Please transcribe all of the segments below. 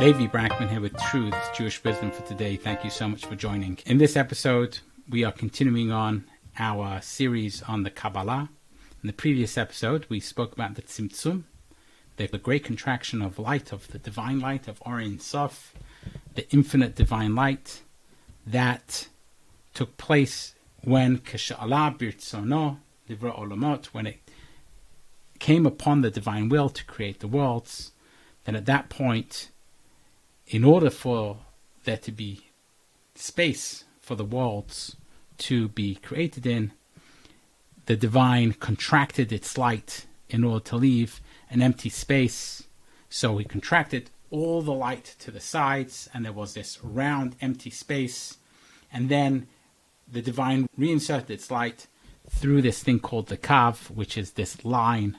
Levi Brackman here with Truth, Jewish Wisdom for Today. Thank you so much for joining. In this episode, we are continuing on our series on the Kabbalah. In the previous episode, we spoke about the Tzimtzum, the great contraction of light, of the divine light, of Ein Sof, the infinite divine light that took place when Kesha'ala Birtzono Livra Olamot, when it came upon the divine will to create the worlds. Then at that point, in order for there to be space for the worlds to be created in, the divine contracted its light in order to leave an empty space. So he contracted all the light to the sides, and there was this round empty space. And then the divine reinserted its light through this thing called the kav, which is this line.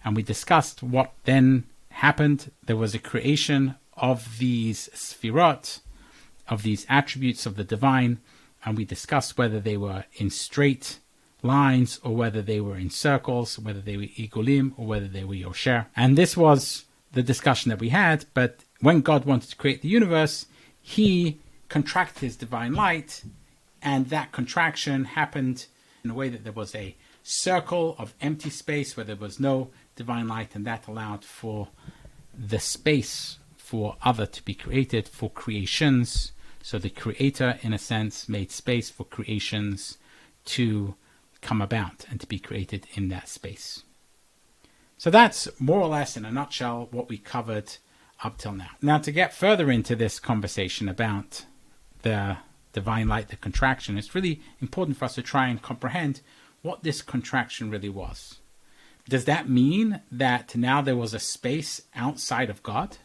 And we discussed what then happened. There was a creation of these Sefirot, of these attributes of the divine, and we discussed whether they were in straight lines or whether they were in circles, whether they were igulim or whether they were yosher. And this was the discussion that we had. But when God wanted to create the universe, he contracted his divine light, and that contraction happened in a way that there was a circle of empty space where there was no divine light, and that allowed for the space for other to be created, for creations. So the creator, in a sense, made space for creations to come about and to be created in that space. So that's more or less, in a nutshell, what we covered up till now. Now, to get further into this conversation about the divine light, the contraction, it's really important for us to try and comprehend what this contraction really was. Does that mean that now there was a space outside of God?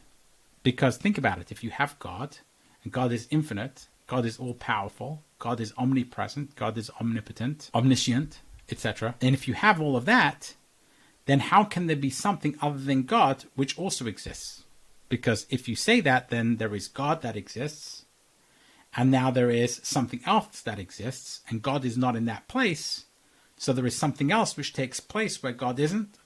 Because think about it, if you have God, and God is infinite, God is all-powerful, God is omnipresent, God is omnipotent, omniscient, etc. And if you have all of that, then how can there be something other than God which also exists? Because if you say that, then there is God that exists, and now there is something else that exists, and God is not in that place, so there is something else which takes place where God isn't.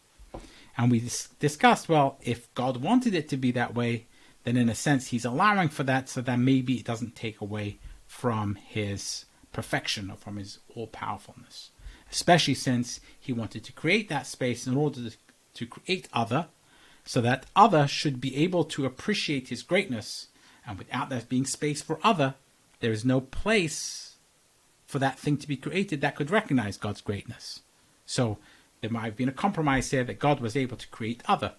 And we discussed, well, if God wanted it to be that way, then in a sense he's allowing for that so that maybe it doesn't take away from his perfection or from his all-powerfulness. Especially since he wanted to create that space in order to create other, so that other should be able to appreciate his greatness. And without there being space for other, there is no place for that thing to be created that could recognize God's greatness. So there might have been a compromise there that God was able to create other.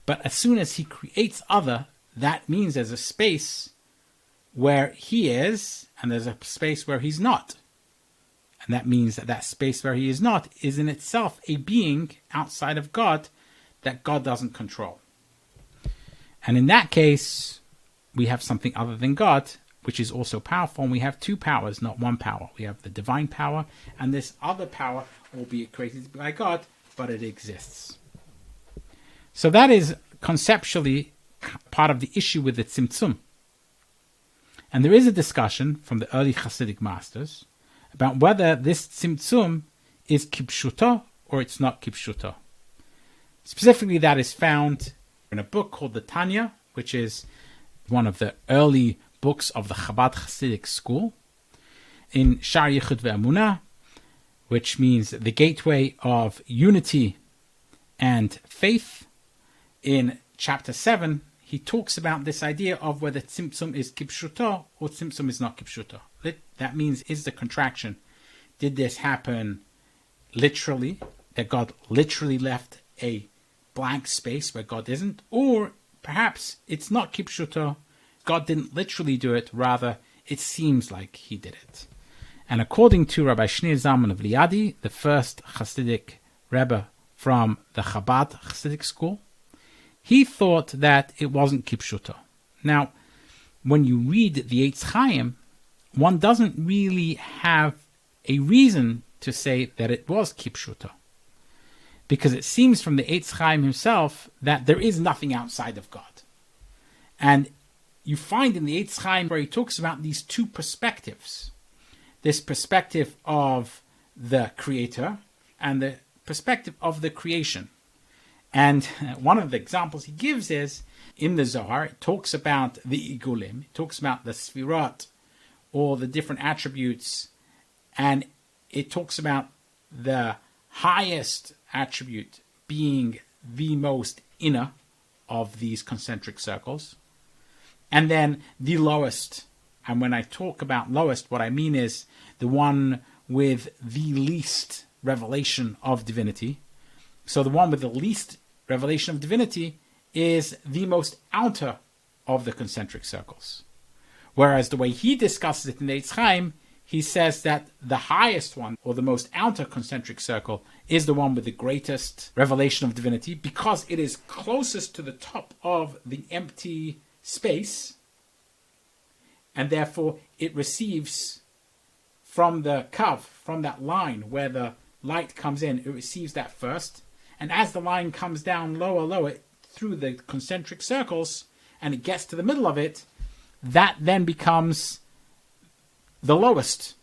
But as soon as he creates other, that means there's a space where he is, and there's a space where he's not. And that means that that space where he is not is in itself a being outside of God that God doesn't control. And in that case, we have something other than God, which is also powerful. And we have two powers, not one power. We have the divine power and this other power, albeit created by God, but it exists. So that is conceptually part of the issue with the Tzimtzum. And there is a discussion from the early Hasidic masters about whether this Tzimtzum is kipshuto or it's not kipshuto. Specifically, that is found in a book called the Tanya, which is one of the early books of the Chabad Hasidic school, in Shar Yichud Ve'amunah, which means the gateway of unity and faith. In chapter 7, he talks about this idea of whether Tzimtzum is kipshuto or Tzimtzum is not kipshuto. That means, is the contraction, did this happen literally, that God literally left a blank space where God isn't? Or perhaps it's not kipshuto, God didn't literally do it, rather it seems like he did it. And according to Rabbi Shneur Zalman of Liadi, the first Hasidic Rebbe from the Chabad Hasidic school, he thought that it wasn't kipshuto. Now, when you read the Eitz Chaim, one doesn't really have a reason to say that it was kipshuto, because it seems from the Eitz Chaim himself that there is nothing outside of God. And you find in the Eitz Chaim where he talks about these two perspectives, this perspective of the creator and the perspective of the creation. And one of the examples he gives is, in the Zohar, it talks about the Igulim, it talks about the Sefirot, or the different attributes, and it talks about the highest attribute being the most inner of these concentric circles, and then the lowest. And when I talk about lowest, what I mean is the one with the least revelation of divinity. So the one with the least revelation of divinity is the most outer of the concentric circles. Whereas the way he discusses it in the Eitz Chaim, he says that the highest one, or the most outer concentric circle, is the one with the greatest revelation of divinity, because it is closest to the top of the empty space, and therefore it receives from the kav, from that line where the light comes in, it receives that first. And as the line comes down lower through the concentric circles, and it gets to the middle of it, that then becomes the lowest.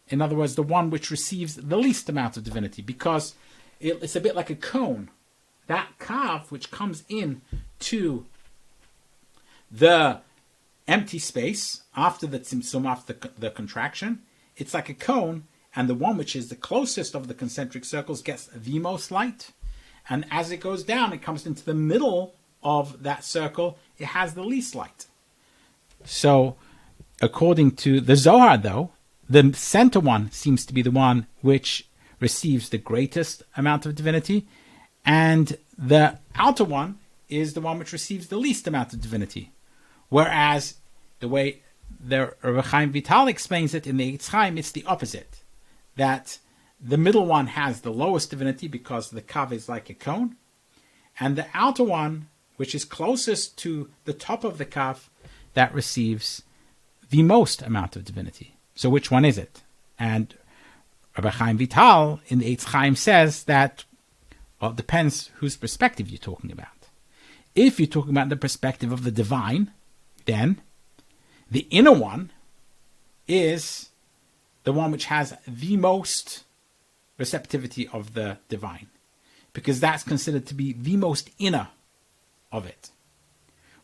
In other words, the one which receives the least amount of divinity, because it's a bit like a cone. That kav which comes in to the empty space after the tzimtzum, after the contraction, it's like a cone, and the one which is the closest of the concentric circles gets the most light. And as it goes down, it comes into the middle of that circle, it has the least light. So, according to the Zohar, though, the center one seems to be the one which receives the greatest amount of divinity, and the outer one is the one which receives the least amount of divinity. Whereas, the way the Rabbi Chaim Vital explains it in the Eitz Chaim, it's the opposite. That the middle one has the lowest divinity because the kav is like a cone, and the outer one, which is closest to the top of the kav, that receives the most amount of divinity. So which one is it? And Rabbi Chaim Vital in the Eitz Chaim says that, well, it depends whose perspective you're talking about. If you're talking about the perspective of the divine, then the inner one is the one which has the most receptivity of the divine, because that's considered to be the most inner of it.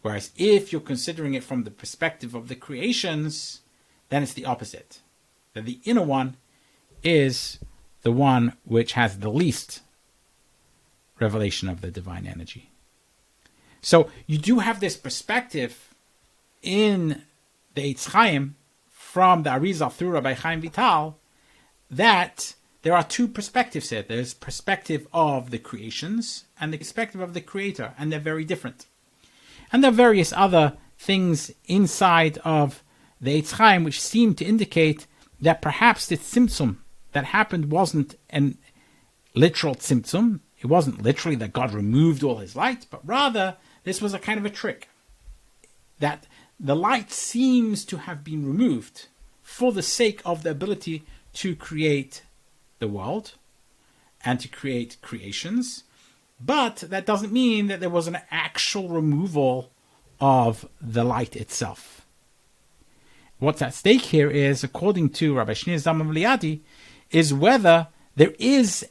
Whereas if you're considering it from the perspective of the creations, then it's the opposite. That the inner one is the one which has the least revelation of the divine energy. So you do have this perspective in the Eitz Chaim from the Arizal through Rabbi Chaim Vital, that there are two perspectives here. There's perspective of the creations and the perspective of the creator, and they're very different. And there are various other things inside of the Eitz Chaim which seem to indicate that perhaps the Tzimtzum that happened wasn't an literal Tzimtzum. It wasn't literally that God removed all his light, but rather this was a kind of a trick. That the light seems to have been removed for the sake of the ability to create the world and to create creations, but that doesn't mean that there was an actual removal of the light itself. What's at stake here is, according to Rabbi Shneur Zalman Liadi, is whether there is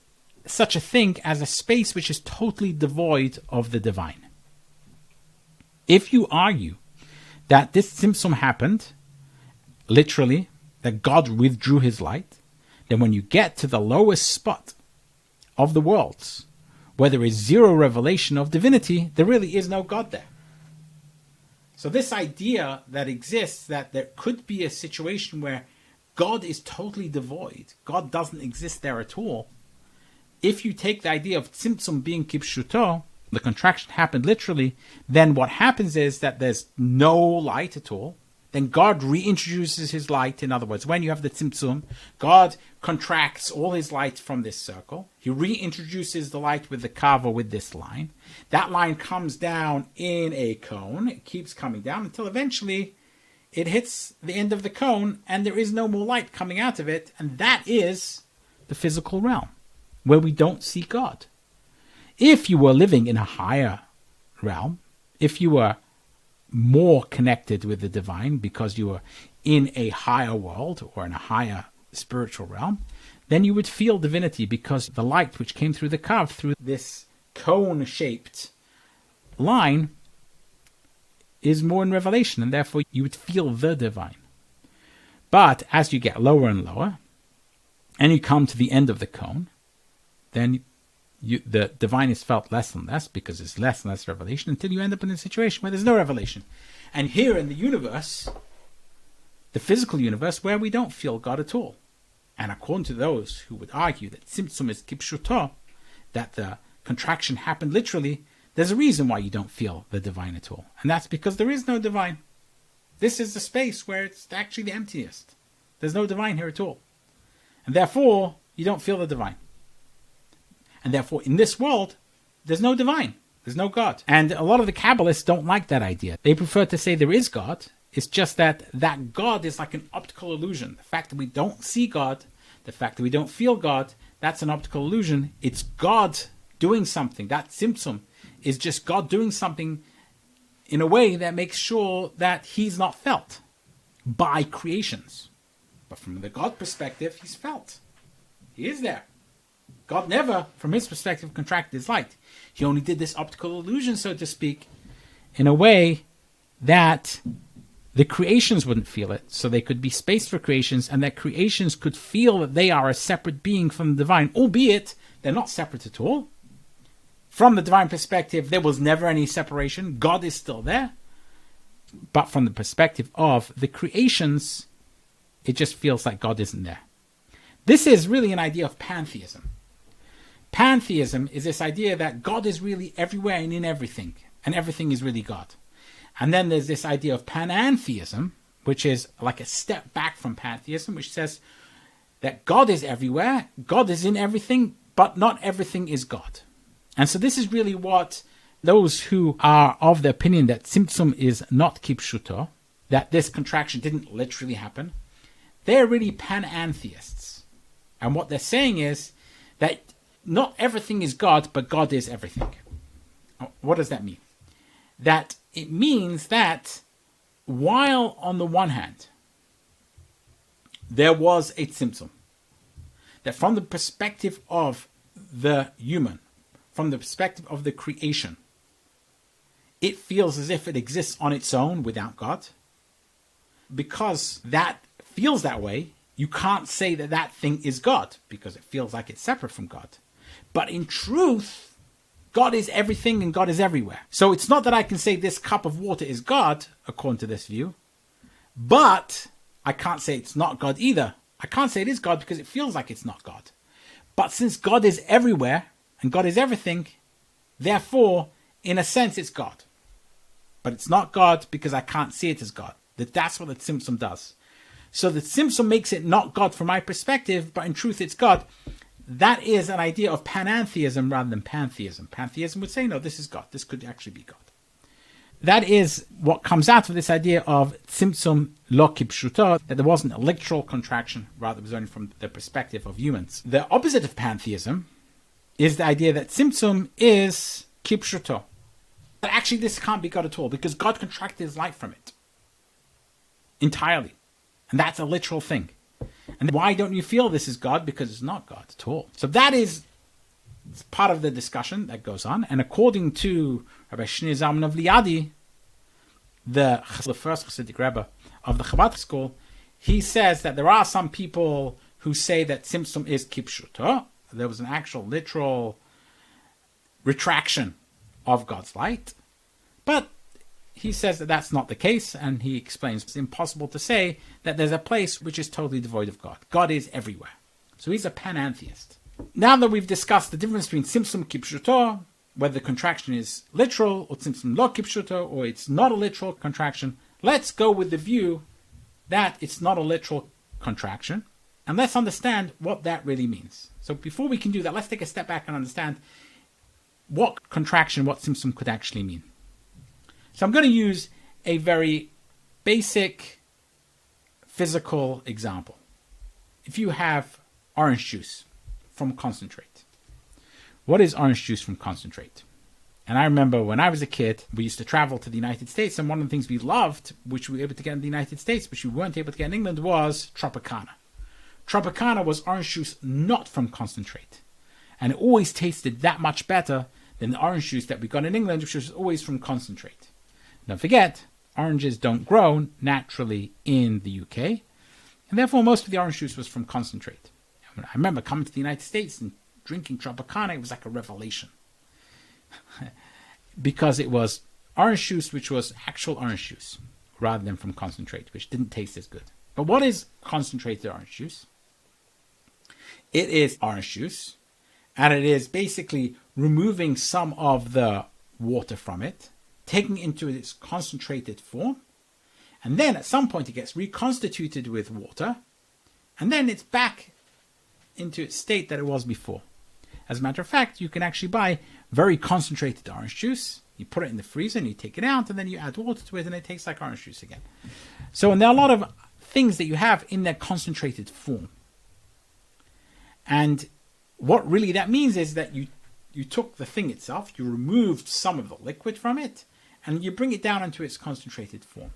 such a thing as a space which is totally devoid of the divine. If you argue that this Tzimtzum happened, literally, that God withdrew his light, then when you get to the lowest spot of the worlds, where there is zero revelation of divinity, there really is no God there. So this idea that exists, that there could be a situation where God is totally devoid, God doesn't exist there at all, if you take the idea of Tzimtzum being kipshuto, the contraction happened literally, then what happens is that there's no light at all. Then God reintroduces his light. In other words, when you have the Tzimtzum, God contracts all his light from this circle. He reintroduces the light with the kav, with this line. That line comes down in a cone. It keeps coming down until eventually it hits the end of the cone and there is no more light coming out of it. And that is the physical realm, where we don't see God. If you were living in a higher realm, if you were more connected with the divine because you were in a higher world or in a higher spiritual realm, then you would feel divinity because the light which came through the kav, through this cone-shaped line is more in revelation, and therefore you would feel the divine. But as you get lower and lower, and you come to the end of the cone, then the divine is felt less and less, because it's less and less revelation, until you end up in a situation where there's no revelation. And here in the universe, the physical universe, where we don't feel God at all. And according to those who would argue that Tzimtzum is kipshuto, that the contraction happened literally, there's a reason why you don't feel the divine at all. And that's because there is no divine. This is the space where it's actually the emptiest. There's no divine here at all. And therefore, you don't feel the divine. And therefore, in this world, there's no divine. There's no God. And a lot of the Kabbalists don't like that idea. They prefer to say there is God. It's just that God is like an optical illusion. The fact that we don't see God, the fact that we don't feel God, that's an optical illusion. It's God doing something. That Tzimtzum is just God doing something in a way that makes sure that he's not felt by creations. But from the God perspective, he's felt. He is there. God never, from his perspective, contracted his light. He only did this optical illusion, so to speak, in a way that the creations wouldn't feel it, so they could be space for creations, and that creations could feel that they are a separate being from the divine, albeit they're not separate at all. From the divine perspective, there was never any separation. God is still there. But from the perspective of the creations, it just feels like God isn't there. This is really an idea of pantheism. Pantheism is this idea that God is really everywhere and in everything, and everything is really God. And then there's this idea of panentheism, which is like a step back from pantheism, which says that God is everywhere, God is in everything, but not everything is God. And so this is really what those who are of the opinion that Tzimtzum is not kipshuto, that this contraction didn't literally happen, they're really panentheists. And what they're saying is that not everything is God, but God is everything. What does that mean? That it means that while on the one hand, there was a Tzimtzum, that from the perspective of the human, from the perspective of the creation, it feels as if it exists on its own without God. Because that feels that way, you can't say that that thing is God, because it feels like it's separate from God. But in truth, God is everything and God is everywhere. So it's not that I can say this cup of water is God, according to this view, but I can't say it's not God either. I can't say it is God because it feels like it's not God. But since God is everywhere and God is everything, therefore, in a sense, it's God. But it's not God because I can't see it as God. That's what the Tzimtzum does. So the Tzimtzum makes it not God from my perspective, but in truth it's God. That is an idea of panentheism rather than pantheism. Pantheism would say, no, this is God. This could actually be God. That is what comes out of this idea of Tzimtzum lo kipshuto, that there wasn't a literal contraction, rather it was only from the perspective of humans. The opposite of pantheism is the idea that Tzimtzum is kipshuto. But actually this can't be God at all, because God contracted his light from it entirely. And that's a literal thing. And why don't you feel this is God? Because it's not God at all. So that is part of the discussion that goes on. And according to Rabbi Shneur Zalman of Liadi, the first Hasidic Rebbe of the Chabad school, he says that there are some people who say that Tzimtzum is kipshuto. There was an actual literal retraction of God's light. But he says that that's not the case, and he explains it's impossible to say that there's a place which is totally devoid of God. God is everywhere. So he's a panentheist. Now that we've discussed the difference between Tzimtzum kipshuto, whether the contraction is literal, or Tzimtzum lo kipshuto, or it's not a literal contraction, let's go with the view that it's not a literal contraction, and let's understand what that really means. So before we can do that, let's take a step back and understand what contraction, what Tzimtzum could actually mean. So I'm going to use a very basic physical example. If you have orange juice from concentrate, what is orange juice from concentrate? And I remember when I was a kid, we used to travel to the United States, and one of the things we loved, which we were able to get in the United States, which we weren't able to get in England, was Tropicana. Tropicana was orange juice not from concentrate. And it always tasted that much better than the orange juice that we got in England, which was always from concentrate. Don't forget, oranges don't grow naturally in the UK, and therefore most of the orange juice was from concentrate. I remember coming to the United States and drinking Tropicana. It was like a revelation. Because it was orange juice, which was actual orange juice, rather than from concentrate, which didn't taste as good. But what is concentrated orange juice? It is orange juice, and it is basically removing some of the water from it, taking it into its concentrated form, and then at some point it gets reconstituted with water, and then it's back into its state that it was before. As a matter of fact, you can actually buy very concentrated orange juice. You put it in the freezer and you take it out, and then you add water to it, and it tastes like orange juice again. So, and there are a lot of things that you have in their concentrated form. And what really that means is that you took the thing itself, you removed some of the liquid from it, and you bring it down into its concentrated form.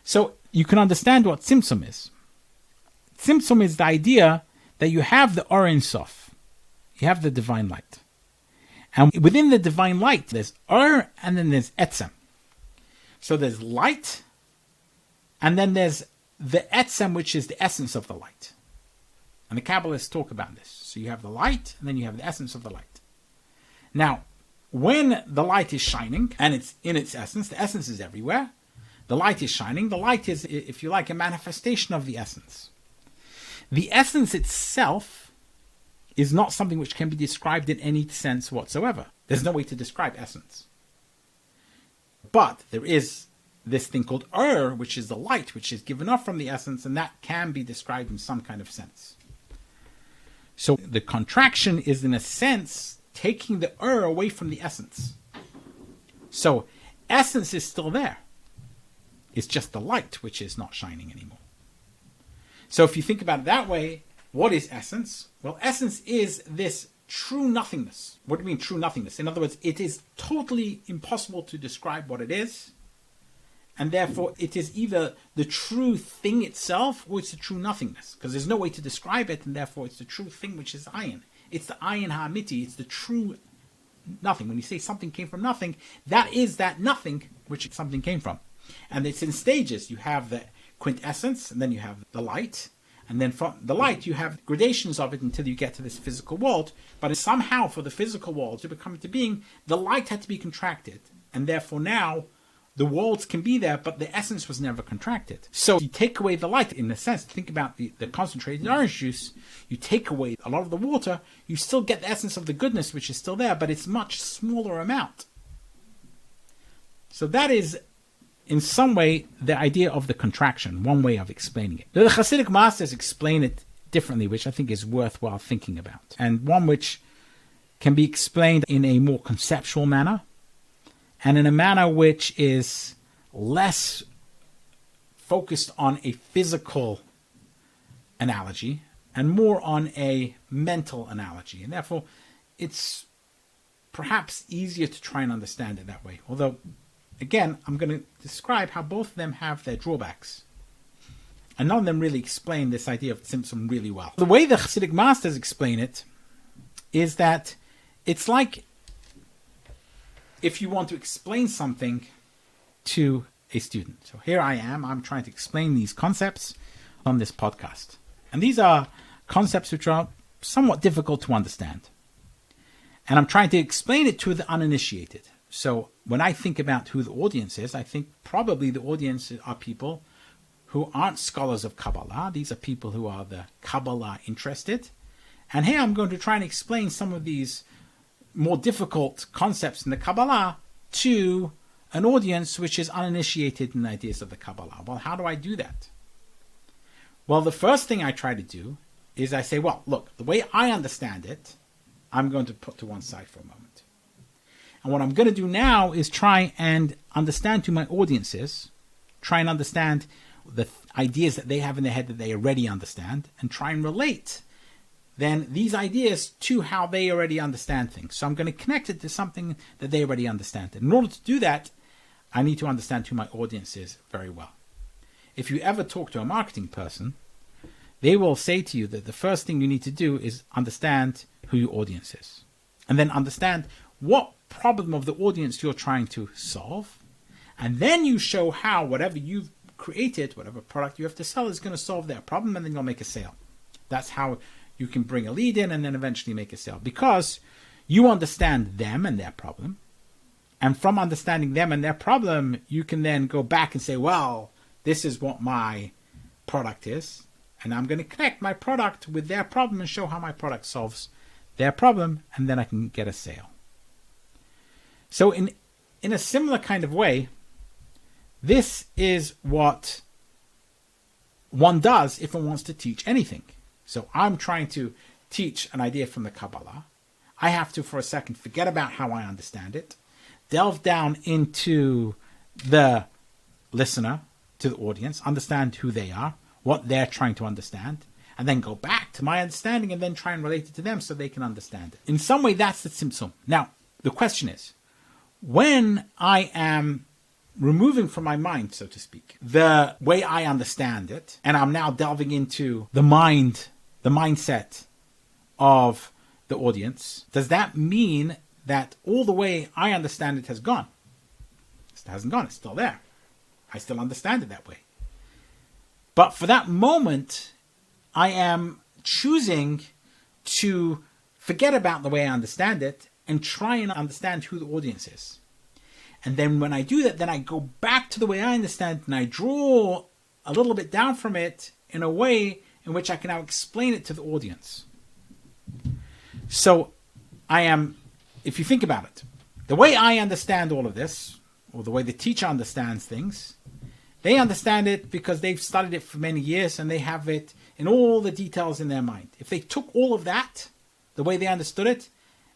So you can understand what Tzimtzum is. Tzimtzum is the idea that you have the Ein Sof, you have the divine light. And within the divine light, there's and then there's Etzem. So there's light, and then there's the Etzem, which is the essence of the light. And the Kabbalists talk about this. So you have the light, and then you have the essence of the light. Now, when the light is shining, and it's in its essence, the essence is everywhere. The light is shining. The light is, if you like, a manifestation of the essence. The essence itself is not something which can be described in any sense whatsoever. There's no way to describe essence. But there is this thing called which is the light, which is given off from the essence, and that can be described in some kind of sense. So the contraction is, in a sense, taking the away from the essence. So essence is still there. It's just the light which is not shining anymore. So if you think about it that way, what is essence? Well, essence is this true nothingness. What do you mean true nothingness? In other words, it is totally impossible to describe what it is, and therefore it is either the true thing itself or it's the true nothingness, because there's no way to describe it, and therefore it's the true thing, which is ayin. It's the ayin ha'amiti. It's the true nothing. When you say something came from nothing, that is that nothing which something came from. And it's in stages. You have the quintessence, and then you have the light, and then from the light you have gradations of it until you get to this physical world. But somehow for the physical world to become into being, the light had to be contracted, and therefore now the worlds can be there, but the essence was never contracted. So you take away the light, in a sense. Think about the concentrated orange juice. You take away a lot of the water, you still get the essence of the goodness, which is still there, but it's much smaller amount. So that is, in some way, the idea of the contraction, one way of explaining it. The Hasidic masters explain it differently, which I think is worthwhile thinking about, and one which can be explained in a more conceptual manner, and in a manner which is less focused on a physical analogy and more on a mental analogy. And therefore, it's perhaps easier to try and understand it that way. Although, again, I'm going to describe how both of them have their drawbacks. And none of them really explain this idea of Tzimtzum really well. The way the Hasidic masters explain it is that it's like if you want to explain something to a student. So here I am, I'm trying to explain these concepts on this podcast. And these are concepts which are somewhat difficult to understand. And I'm trying to explain it to the uninitiated. So when I think about who the audience is, I think probably the audience are people who aren't scholars of Kabbalah. These are people who are the Kabbalah interested. And here I'm going to try and explain some of these more difficult concepts in the Kabbalah to an audience which is uninitiated in the ideas of the Kabbalah. Well, how do I do that? Well, the first thing I try to do is I say, well, look, the way I understand it, I'm going to put to one side for a moment. And what I'm going to do now is try and understand to my audiences, try and understand the ideas that they have in their head that they already understand, and try and relate then these ideas to how they already understand things. So I'm going to connect it to something that they already understand. And in order to do that, I need to understand who my audience is very well. If you ever talk to a marketing person, they will say to you that the first thing you need to do is understand who your audience is. And then understand what problem of the audience you're trying to solve, and then you show how whatever you've created, whatever product you have to sell, is going to solve their problem, and then you'll make a sale. That's how you can bring a lead in and then eventually make a sale, because you understand them and their problem. And from understanding them and their problem, you can then go back and say, well, this is what my product is, and I'm going to connect my product with their problem and show how my product solves their problem, and then I can get a sale. So in a similar kind of way, this is what one does if one wants to teach anything. So I'm trying to teach an idea from the Kabbalah. I have to, for a second, forget about how I understand it, delve down into the listener, to the audience, understand who they are, what they're trying to understand, and then go back to my understanding and then try and relate it to them so they can understand it. In some way, that's the Tzimtzum. Now, the question is, when I am removing from my mind, so to speak, the way I understand it, and I'm now delving into the mindset of the audience, does that mean that all the way I understand it has gone? It hasn't gone. It's still there. I still understand it that way. But for that moment, I am choosing to forget about the way I understand it and try and understand who the audience is. And then when I do that, then I go back to the way I understand it, and I draw a little bit down from it in a way in which I can now explain it to the audience. So I am, if you think about it, the way I understand all of this, or the way the teacher understands things, they understand it because they've studied it for many years and they have it in all the details in their mind. If they took all of that, the way they understood it,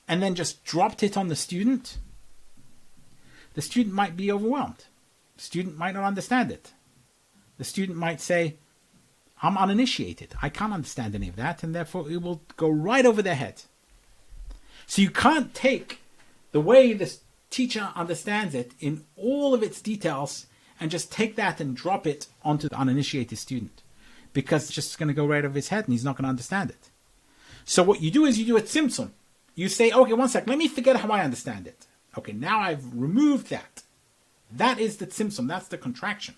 and then just dropped it on the student might be overwhelmed. The student might not understand it. The student might say, I'm uninitiated. I can't understand any of that, and therefore it will go right over their head. So you can't take the way the teacher understands it in all of its details and just take that and drop it onto the uninitiated student, because it's just going to go right over his head and he's not going to understand it. So what you do is you do a Tzimtzum. You say, okay, one sec, let me forget how I understand it. Okay, now I've removed that. That is the Tzimtzum, that's the contraction.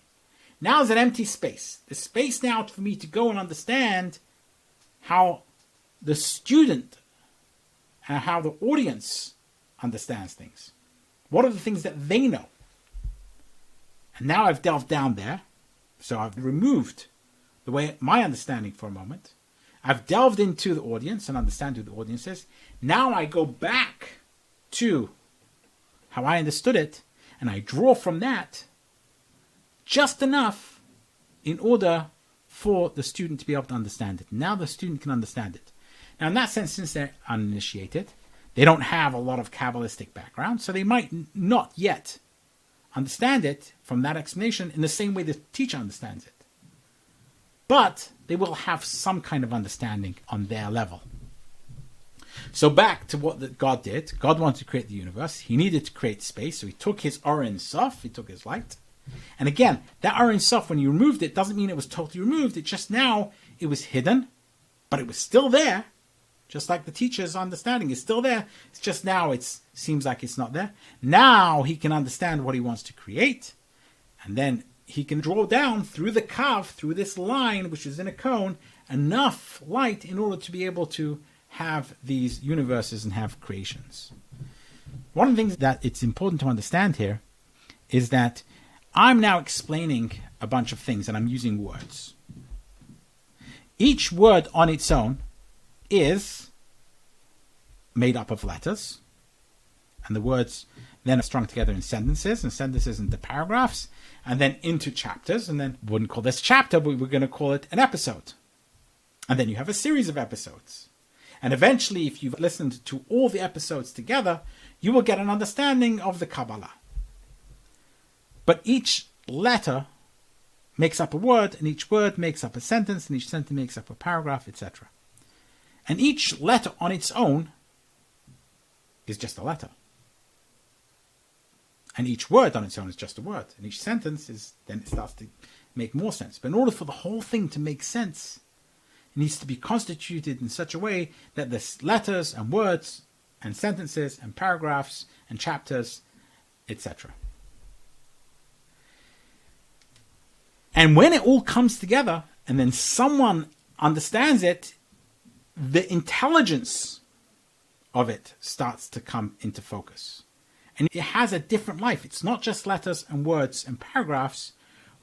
Now there's an empty space. The space now for me to go and understand how the student and how the audience understands things. What are the things that they know? And now I've delved down there. So I've removed the way my understanding for a moment. I've delved into the audience and understand who the audience is. Now I go back to how I understood it, and I draw from that just enough in order for the student to be able to understand it. Now the student can understand it. Now in that sense, since they're uninitiated, they don't have a lot of Kabbalistic background, so they might not yet understand it from that explanation in the same way the teacher understands it. But they will have some kind of understanding on their level. So back to what God did. God wanted to create the universe. He needed to create space, so he took his Ein Sof, he took his light. And again, that Ein Sof, when you removed it, doesn't mean it was totally removed. It just now, it was hidden, but it was still there. Just like the teacher's understanding is still there. It's just now it seems like it's not there. Now he can understand what he wants to create. And then he can draw down through the kav, through this line, which is in a cone, enough light in order to be able to have these universes and have creations. One of the things that it's important to understand here is that I'm now explaining a bunch of things and I'm using words. Each word on its own is made up of letters, and the words then are strung together in sentences, and sentences into paragraphs, and then into chapters, and then we wouldn't call this chapter, but we're going to call it an episode. And then you have a series of episodes. And eventually, if you've listened to all the episodes together, you will get an understanding of the Kabbalah. But each letter makes up a word, and each word makes up a sentence, and each sentence makes up a paragraph, etc. And each letter on its own is just a letter. And each word on its own is just a word. And each sentence is, then it starts to make more sense. But in order for the whole thing to make sense, it needs to be constituted in such a way that the letters and words and sentences and paragraphs and chapters, etc. And when it all comes together and then someone understands it, the intelligence of it starts to come into focus. And it has a different life. It's not just letters and words and paragraphs.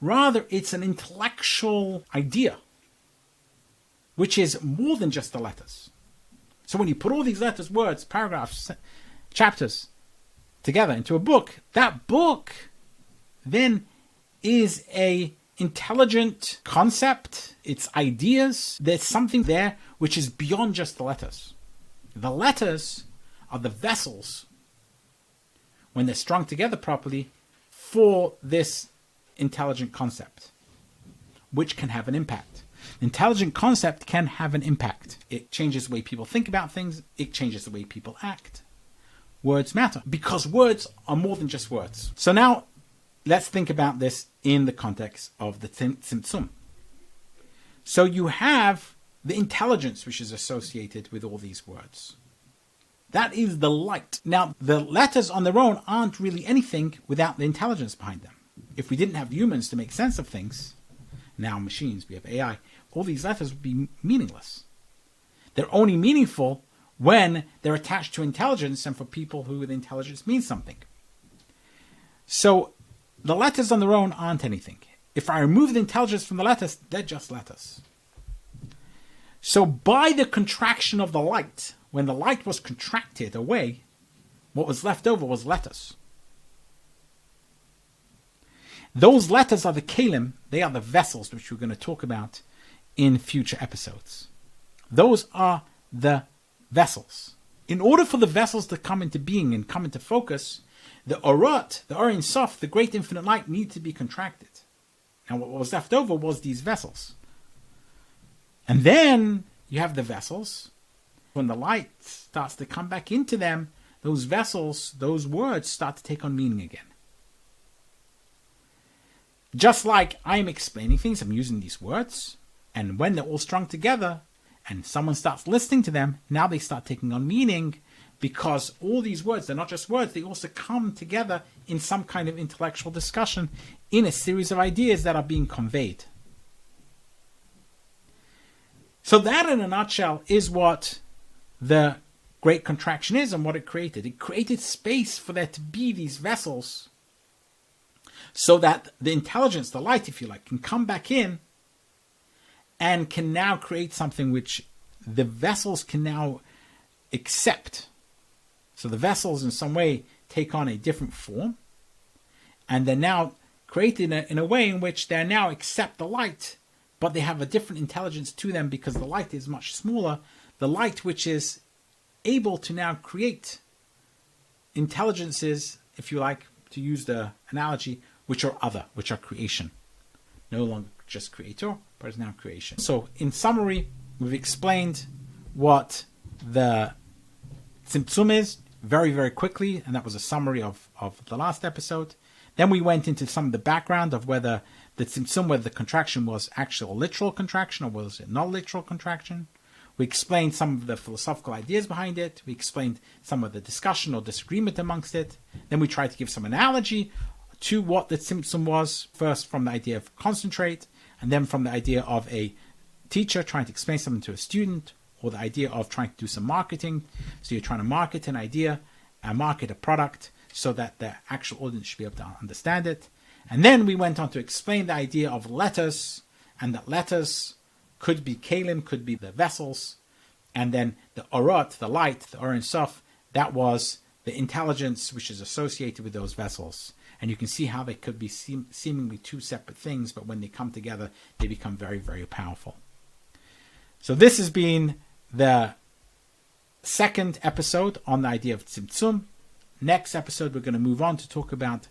Rather, it's an intellectual idea, which is more than just the letters. So when you put all these letters, words, paragraphs, chapters together into a book, that book then is a intelligent concept. It's ideas. There's something there which is beyond just the letters. The letters are the vessels, when they're strung together properly, for this intelligent concept, which can have an impact. The intelligent concept can have an impact. It changes the way people think about things. It changes the way people act. Words matter, because words are more than just words. So now, let's think about this in the context of the Tzimtzum. So you have the intelligence which is associated with all these words. That is the light. Now, the letters on their own aren't really anything without the intelligence behind them. If we didn't have humans to make sense of things, now machines, we have AI, all these letters would be meaningless. They're only meaningful when they're attached to intelligence and for people who the intelligence means something. So the letters on their own aren't anything. If I remove the intelligence from the letters, they're just letters. So by the contraction of the light, when the light was contracted away, what was left over was letters. Those letters are the kalim, they are the vessels which we're going to talk about in future episodes. Those are the vessels. In order for the vessels to come into being and come into focus, the orot, the Ein Sof, the great infinite light, need to be contracted. And what was left over was these vessels. And then you have the vessels. When the light starts to come back into them, those vessels, those words start to take on meaning again. Just like I'm explaining things, I'm using these words, and when they're all strung together and someone starts listening to them, now they start taking on meaning, because all these words, they're not just words, they also come together in some kind of intellectual discussion in a series of ideas that are being conveyed. So that, in a nutshell, is what the Great Contraction is and what it created. It created space for there to be these vessels so that the intelligence, the light, if you like, can come back in and can now create something which the vessels can now accept. So the vessels in some way take on a different form, and they're now created in a way in which they now accept the light, but they have a different intelligence to them because the light is much smaller. The light which is able to now create intelligences, if you like, to use the analogy, which are other, which are creation. No longer just creator, but is now creation. So in summary, we've explained what the Tzimtzum is very, very quickly, and that was a summary of the last episode. Then we went into some of the background of whether the Tzimtzum, whether the contraction was actual literal contraction or was it not literal contraction. We explained some of the philosophical ideas behind it. We explained some of the discussion or disagreement amongst it. Then we tried to give some analogy to what the Tzimtzum was, first from the idea of concentrate, and then from the idea of a teacher trying to explain something to a student, or the idea of trying to do some marketing. So you're trying to market an idea, market a product, so that the actual audience should be able to understand it. And then we went on to explain the idea of letters, and that letters could be kalim, could be the vessels, and then the orot, the light, the Ein Sof, that was the intelligence which is associated with those vessels. And you can see how they could be seemingly two separate things, but when they come together, they become very, very powerful. So this has been the second episode on the idea of Tzimtzum. Next episode, we're going to move on to talk about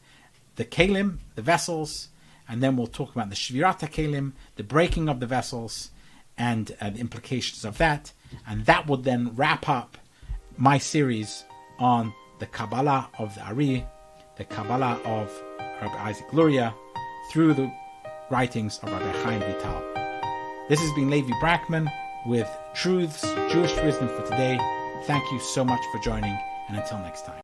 the kalim, the vessels, and then we'll talk about the shvirat kalim, the breaking of the vessels, and the implications of that. And that will then wrap up my series on the Kabbalah of the Ari, the Kabbalah of Rabbi Isaac Luria, through the writings of Rabbi Chaim Vital. This has been Levi Brackman with Truths, Jewish Wisdom for Today. Thank you so much for joining, and until next time.